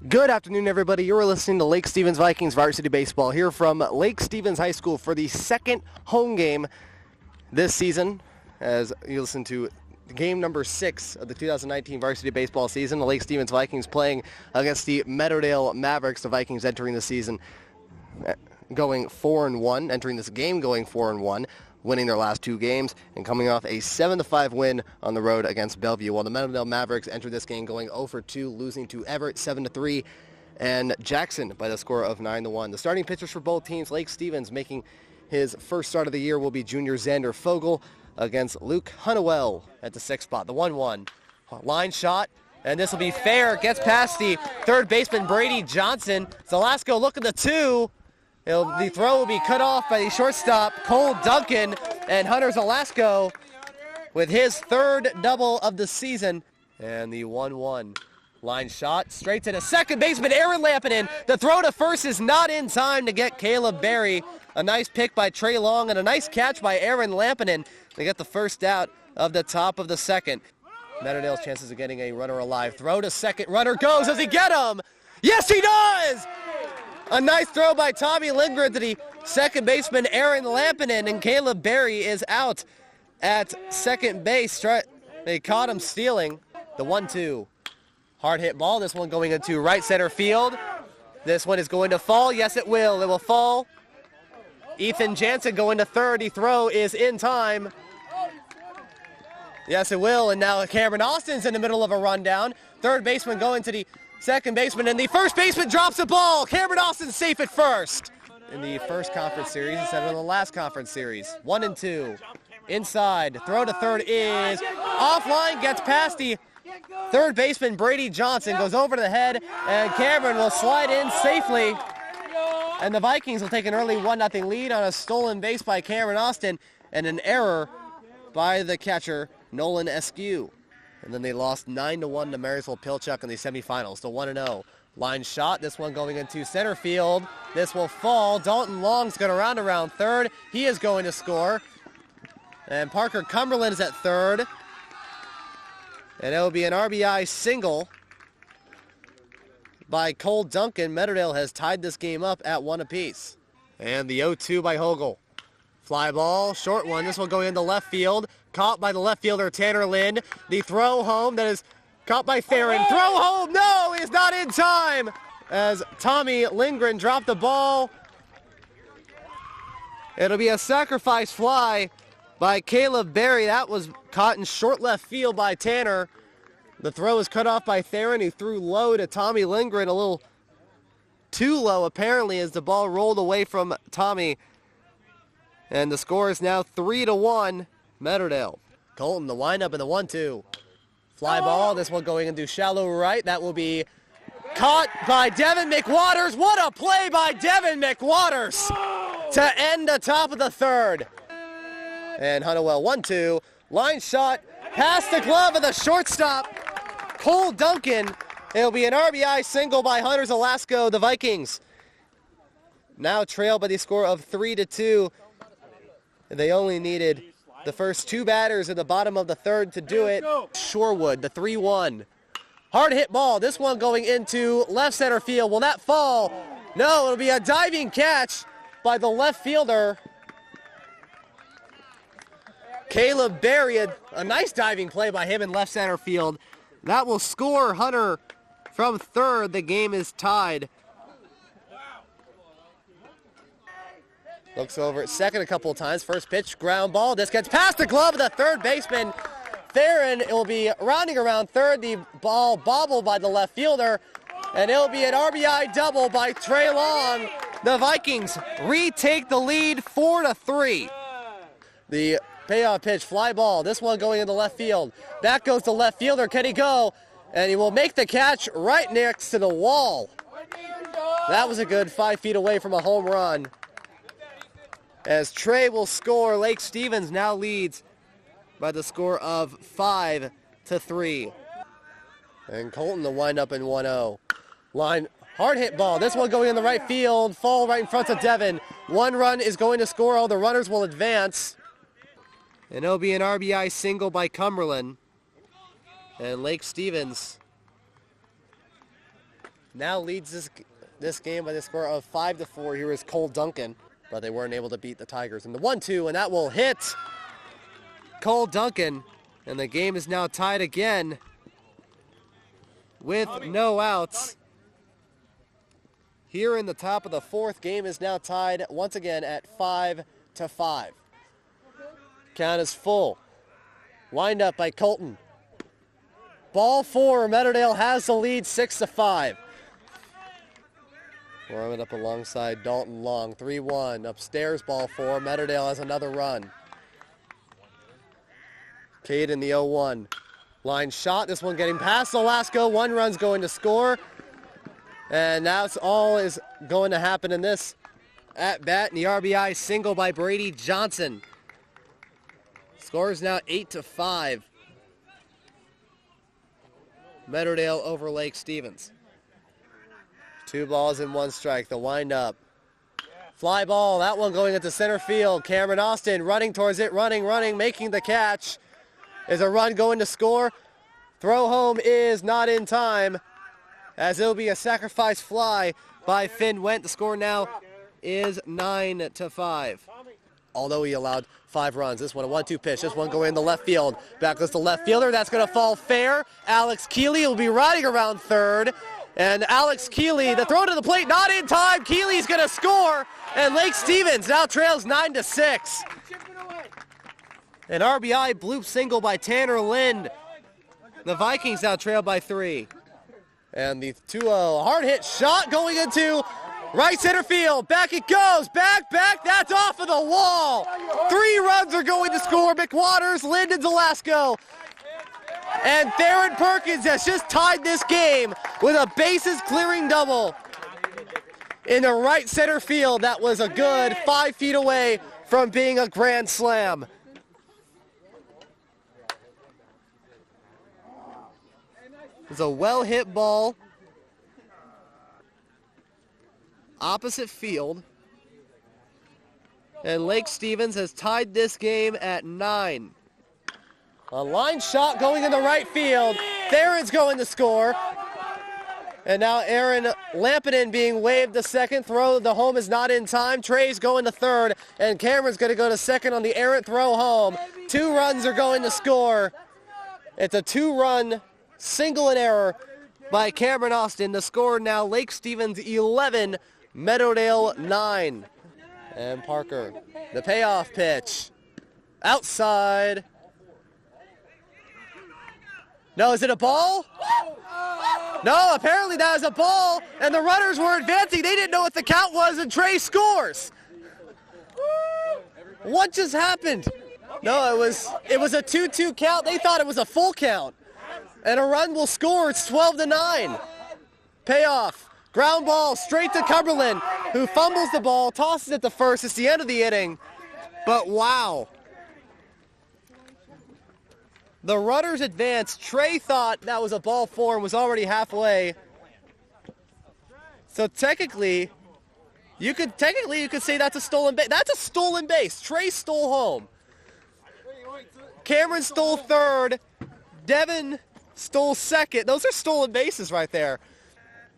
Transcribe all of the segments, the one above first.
Good afternoon, everybody. You're listening to Lake Stevens Vikings Varsity Baseball here from Lake Stevens High School for the second home game this season. As you listen to game number 6 of the 2019 Varsity Baseball season, the Lake Stevens Vikings playing against the Meadowdale Mavericks. The Vikings entering the season going 4-1, entering this game going 4-1. Winning their last 2 games and coming off a 7-5 win on the road against Bellevue, while the Meadowdale Mavericks entered this game going 0-2, losing to Everett 7-3 and Jackson by the score of 9-1. The starting pitchers for both teams, Lake Stevens making his first start of the year will be junior Xander Fogel against Luke Hunnewell at the 6th spot. The 1-1 line shot, and this will be fair. Gets past the third baseman Brady Johnson. Zelasco looking the 2. The throw will be cut off by the shortstop, Cole Duncan, and Hunter Zelasco with his third double of the season. And the 1-1 line shot straight to the second baseman, Aaron Lampinen. The throw to first is not in time to get Caleb Berry. A nice pick by Trey Long and a nice catch by Aaron Lampinen. They get the first out of the top of the second. Meadowdale's chances of getting a runner alive. Throw to second, runner goes. Does he get him? Yes, he does! A nice throw by Tommy Lindgren to the second baseman, Aaron Lampinen, and Caleb Berry is out at second base. They caught him stealing. The 1-2. Hard hit ball. This one going into right center field. This one is going to fall. Yes, it will. It will fall. Ethan Jansen going to third. The throw is in time. Yes, it will. And now Cameron Austin's in the middle of a rundown. Third baseman going to the second baseman, and the first baseman drops the ball. Cameron Austin safe at first. In the first conference series instead of the last conference series. 1-2. Inside. Throw to third is offline. Gets past the third baseman, Brady Johnson. Goes over to the head, and Cameron will slide in safely. And the Vikings will take an early 1-0 lead on a stolen base by Cameron Austin and an error by the catcher, Nolan Eskew. And then they lost 9-1 to Marysville Pilchuck in the semifinals. The 1-0 line shot. This one going into center field. This will fall. Dalton Long's going to round around third. He is going to score. And Parker Cumberland is at third. And it will be an RBI single by Cole Duncan. Meadowdale has tied this game up at 1 apiece. And the 0-2 by Hogel. Fly ball, short one. This one going into left field. Caught by the left fielder, Tanner Lind. The throw home that is caught by Theron. Throw home, no, he is not in time. As Tommy Lindgren dropped the ball. It'll be a sacrifice fly by Caleb Berry. That was caught in short left field by Tanner. The throw is cut off by Theron, who threw low to Tommy Lindgren. A little too low, apparently, as the ball rolled away from Tommy. And the score is now 3-1, Meadowdale. Colton, the windup and the 1-2. Fly ball, this one going into shallow right. That will be caught by Devin McWaters. What a play by Devin McWaters to end the top of the third. And Hunnewell, 1-2. Line shot, past the glove of the shortstop, Cole Duncan. It'll be an RBI single by Hunter Zelasco. The Vikings now trail by the score of 3-2. They only needed the first 2 batters in the bottom of the third to do it. Shorewood, the 3-1. Hard hit ball. This one going into left center field. Will that fall? No, it'll be a diving catch by the left fielder, Caleb Berry. A nice diving play by him in left center field. That will score Hunter from third. The game is tied. Looks over at second a couple of times. First pitch, ground ball. This gets past the glove of the third baseman, Theron. It will be rounding around third. The ball bobbled by the left fielder, and it'll be an RBI double by Trey Long. The Vikings retake the lead 4-3. The payoff pitch, fly ball. This one going into left field. Back goes the left fielder. Can he go? And he will make the catch right next to the wall. That was a good 5 feet away from a home run. As Trey will score, Lake Stevens now leads by the score of 5-3. And Colton the windup in 1-0. Line, hard hit ball. This one going in the right field. Fall right in front of Devin. 1 run is going to score. All the runners will advance. And it'll be an RBI single by Cumberland. And Lake Stevens now leads this game by the score of 5-4. Here is Cole Duncan, but they weren't able to beat the Tigers. And the 1-2, and that will hit Cole Duncan. And the game is now tied again with no outs. Here in the top of the fourth, game is now tied once again at 5-5. Count is full. Wind up by Colton. Ball 4, Meadowdale has the lead 6-5. Warming up alongside Dalton Long. 3-1, upstairs ball 4. Meadowdale has another run. Cade in the 0-1. Line shot, this one getting past Velasco. 1 run's going to score. And that's all is going to happen in this at bat. And the RBI single by Brady Johnson. Score is now 8-5. Meadowdale over Lake Stevens. 2 balls and 1 strike. The windup. Fly ball, that one going into center field. Cameron Austin running towards it, running, making the catch. Is a run going to score? Throw home is not in time, as it'll be a sacrifice fly by Finn Wendt. The score now is 9-5. Although he allowed 5 runs. This one a 1-2 pitch. This one going in the left field. Back goes the left fielder. That's going to fall fair. Alex Keeley will be riding around third. And Alex Keeley, the throw to the plate, not in time. Keeley's going to score. And Lake Stevens now trails 9-6. An RBI bloop single by Tanner Lind. The Vikings now trail by 3. And the 2-0 hard hit shot going into right center field. Back it goes. Back. That's off of the wall. 3 runs are going to score. McWaters, Lind, and Velasco. And Theron Perkins has just tied this game with a bases clearing double in the right center field. That was a good 5 feet away from being a grand slam. It's a well-hit ball. Opposite field. And Lake Stevens has tied this game at 9. A line shot going in the right field. Theron's going to score. And now Aaron Lampinen being waved to second. Throw, the home is not in time. Trey's going to third. And Cameron's going to go to second on the errant throw home. 2 runs are going to score. It's a 2-run single and error by Cameron Austin. The score now Lake Stevens 11, Meadowdale 9. And Parker, the payoff pitch. Outside. No, is it a ball? No, apparently that was a ball, and the runners were advancing. They didn't know what the count was, and Trey scores. What just happened? No, it was a 2-2 count. They thought it was a full count. And a run will score. It's 12-9. Payoff. Ground ball straight to Cumberland, who fumbles the ball, tosses it to first. It's the end of the inning. But wow. The runners advanced. Trey thought that was a ball 4 and was already halfway. So technically you could say that's a stolen base. That's a stolen base. Trey stole home. Cameron stole third. Devin stole second. Those are stolen bases right there.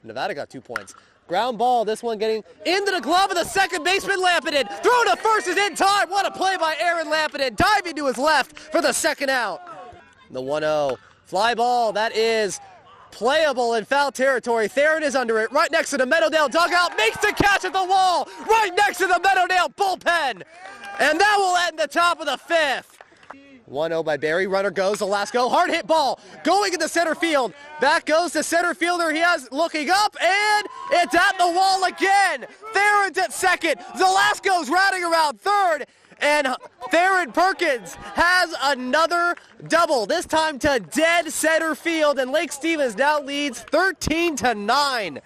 Nevada got 2 points. Ground ball, this one getting into the glove of the second baseman, Lampinen. Throw to first is in time. What a play by Aaron Lampinen. Diving to his left for the second out. The 1-0. Fly ball, that is playable in foul territory. Theron is under it, right next to the Meadowdale dugout. Makes the catch at the wall, right next to the Meadowdale bullpen. And that will end the top of the 5th. 1-0 by Barry. Runner goes. Velasco. Hard hit ball. Going into center field. Back goes the center fielder. He has looking up, and it's at the wall again. Theron's at second. Velasco's riding around third. And Theron Perkins has another double, this time to dead center field. And Lake Stevens now leads 13-9.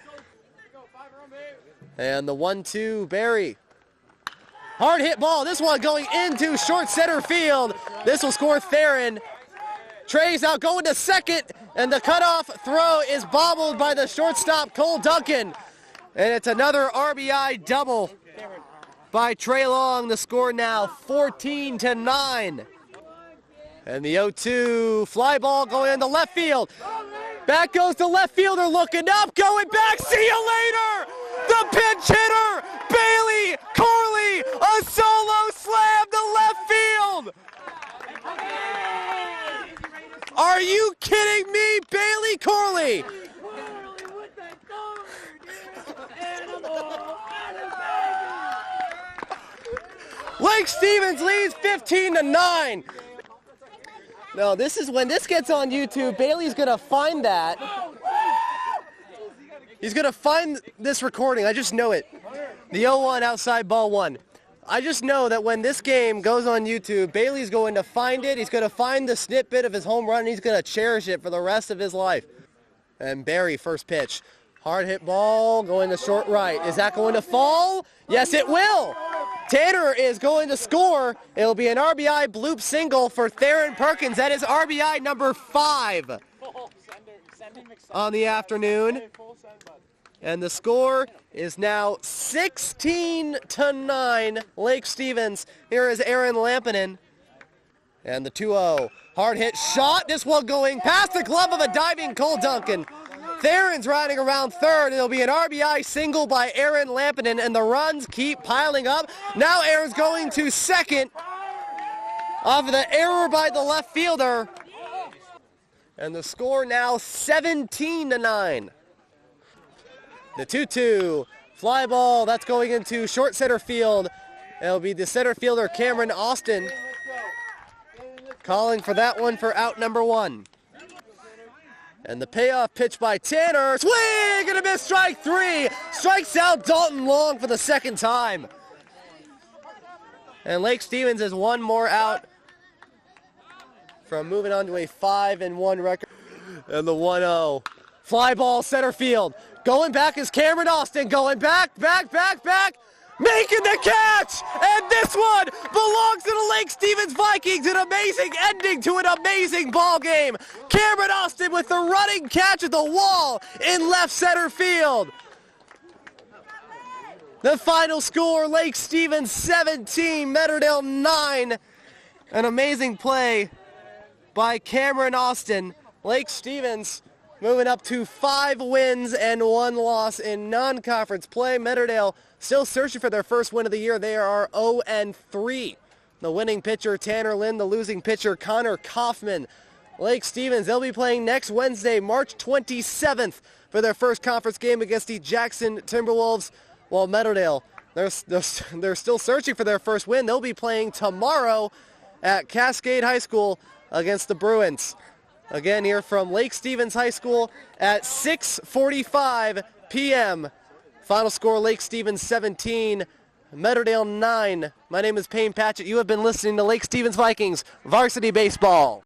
And the 1-2, Barry. Hard hit ball, this one going into short center field. This will score Theron. Trey's out going to second, and the cutoff throw is bobbled by the shortstop, Cole Duncan. And it's another RBI double by Trey Long. The score now 14-9. And the 0-2 fly ball going into left field. Back goes to left fielder, looking up, going back, see you later! The pinch hitter, Bailey Corley, a solo slam to left field! Are you kidding me, Bailey Corley? Lake Stevens leads 15-9. No, this is when this gets on YouTube. Bailey's gonna find that. He's gonna find this recording. I just know it. The 0-1 outside ball 1. I just know that when this game goes on YouTube, Bailey's going to find it. He's gonna find the snippet of his home run, and he's gonna cherish it for the rest of his life. And Barry, first pitch. Hard hit ball going to short right. Is that going to fall? Yes, it will. Tanner is going to score. It'll be an RBI bloop single for Theron Perkins. That is RBI number 5 on the afternoon. And the score is now 16-9, Lake Stevens. Here is Aaron Lampinen. And the 2-0. Hard hit shot. This one going past the glove of a diving Cole Duncan. Theron's riding around third. It'll be an RBI single by Aaron Lampinen, and the runs keep piling up. Now Aaron's going to second off of the error by the left fielder. And the score now 17-9. The 2-2 fly ball, that's going into short center field. It'll be the center fielder Cameron Austin calling for that one for out number 1. And the payoff pitch by Tanner. Swing and a miss, strike 3. Strikes out Dalton Long for the second time. And Lake Stevens has one more out from moving on to a 5-1 record. And the 1-0. Fly ball center field. Going back is Cameron Austin. Going back. Making the catch! And this one belongs to the Lake Stevens Vikings. An amazing ending to an amazing ball game. Cameron Austin with the running catch at the wall in left center field. The final score, Lake Stevens 17, Meadowdale 9. An amazing play by Cameron Austin. Lake Stevens moving up to 5 wins and 1 loss in non-conference play. Meadowdale still searching for their first win of the year. They are 0-3. The winning pitcher, Tanner Lynn. The losing pitcher, Connor Kaufman. Lake Stevens, they'll be playing next Wednesday, March 27th, for their first conference game against the Jackson Timberwolves. While Meadowdale, they're still searching for their first win. They'll be playing tomorrow at Cascade High School against the Bruins. Again, here from Lake Stevens High School at 6:45 p.m. Final score, Lake Stevens 17, Meadowdale 9. My name is Payne Patchett. You have been listening to Lake Stevens Vikings Varsity Baseball.